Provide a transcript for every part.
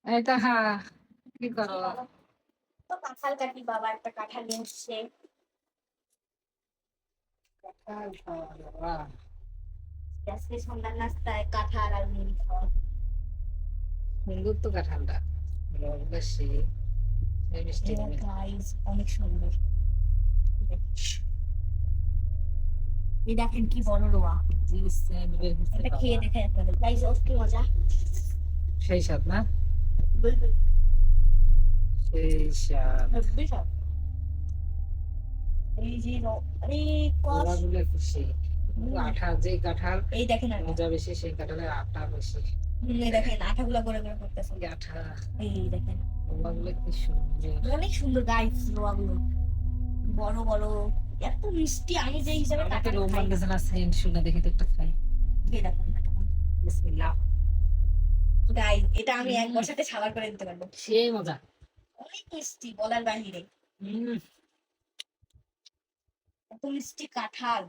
এই তাহা কি জি করো? বাবা, তো কাঁঠাল কাটি, বাবা একটা কাঁঠাল নিয়ে এসছে। কাঁঠাল খাওয়া বাবা, আজকে সন্ধ্যার নাস্তায় কাঁঠাল আর মুড়ি খাওয়া। সুন্দর তো কাঁঠালটা, রস বেশি, এই মিষ্টি হবে। গাইস অনেক সুন্দর। এই দেখেন কি বড় রোয়া। জি সেম বের হচ্ছে এটা বাবা। খেয়ে দেখে আপনাদের গাইস, কি মজা। সেই স্বাদ না? বুলবুল সেই স্বাদ। হেব্বি সব। এই যে আরে কস। রোয়াগুলো খুশি, হুম, আঠা যে কাঁঠাল এই দেখেন আঠা। মজা বেশি, সেই কাঁঠালের আঠা বেশি। এই দেখেন আঠাগুলা করে করে করতেছে। কি আঠা! এই দেখেন রোয়াগুলো কি সুন্দর! অনেক সুন্দর গাইস রোয়াগুলো, বড় বড়, এত মিষ্টি। আমি যে হিসাবে আমার তো কাঁঠাল রোম খাই না। লাগতেছে না, সেন্ট শুনে দেখি তো একটা খাই। খেয়ে দেখেন বিসমিল্লাহ। গাইস, এটা আমি এক বসাতে সাবার করে দিতে পারবো। সেই মজা। অনেক মিষ্টি বলার বাহিরে। হুম, এত মিষ্টি কাঁঠাল।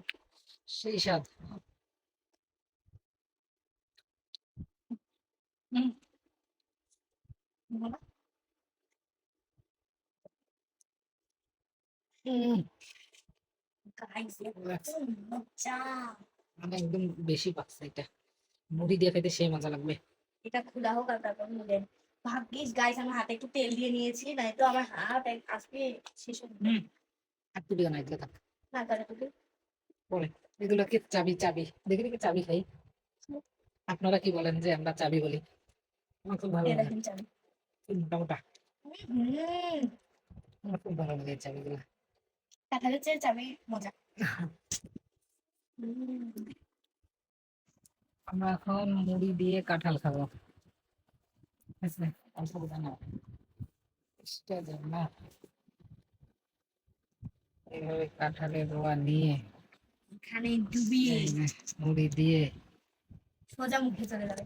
সেই স্বাদ। হুম, বলো। হুম, গাইস এত মজা। মানে একদম বেশি পাকছে এটা, মুড়ি দিয়ে খেতে সেই মজা লাগবে। এটা খোলা হোক আর তারপর নিলেন। ভাগ্যিস গাইস আমার হাতে একটু তেল দিয়ে নিয়েছি, নাই তো আমার হাত আজকে শেষ হয়ে যেত। হুম, আর তুলি না এগুলো থাক না করে তুমি। পরে। এগুলোকে চাবি চাবি দেখি দেখি চাবি খাই। আপনারা কি বলেন যে আমরা চাবি বলি? আমার খুব ভালো লাগে, এরকম চাবি। খুব মোটা মোটা। হুম, আমার খুব ভালো লাগে এই চাবিগুলো। কাঁঠালের চেয়ে চাবি মজা। হুম, আমরা এখন মুড়ি দিয়ে কাঁঠাল খাবো, ঠিক আছে? অসুবিধা না, চেষ্টা যাবে না। এইভাবে কাঁঠালের রোয়া নিয়ে এখানে ডুবিয়ে এই যে মুড়ি দিয়ে। সোজা মুখে চলে যাবে।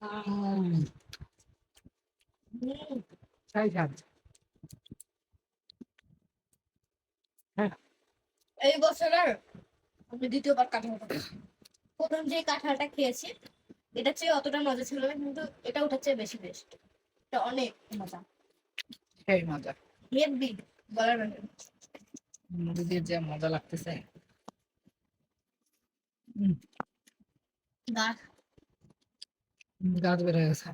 উম, হুম, সেই স্বাদ। হ্যাঁ, এই বছরের আমি দ্বিতীয়বার কাঁঠাল খাচ্ছি। প্রথম যে কাঁঠালটা খেয়েছি এটার চেয়ে অতটা মজা ছিল না, কিন্তু এটা ওটার চেয়ে বেশি বেস্ট। এটা অনেক মজা। সেই মজা। হেভি বলার বাইরে। মুড়ি দিয়ে যে মজা লাগতেছে। উম, গাছ গাছ বের হয়ে গেছে।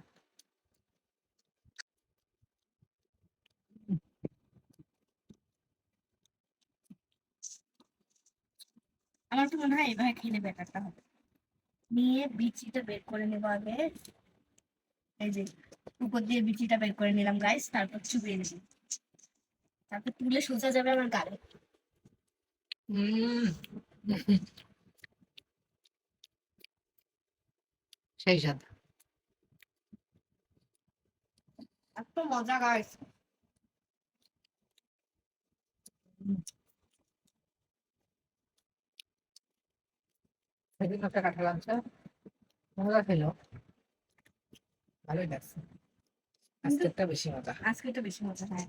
আমার তো মনে হয় এভাবে খেলে বেটারটা হবে। নিয়ে বিচিটা বের করে নেবো আগে। এই যে উপর দিয়ে বিচিটা বের করে নিলাম গাইস, তারপর চুবিয়ে নেব। তারপর তুলে সোজা যাবে আমার গালে। উম, সেই স্বাদ। এত মজা গাইস। সেদিন একটা কাঁঠাল আনছে, মজা ছিল, ভালোই লাগছে। কিন্তু আজকেরটা বেশি মজা। আজকে তো বেশি মজা হয়।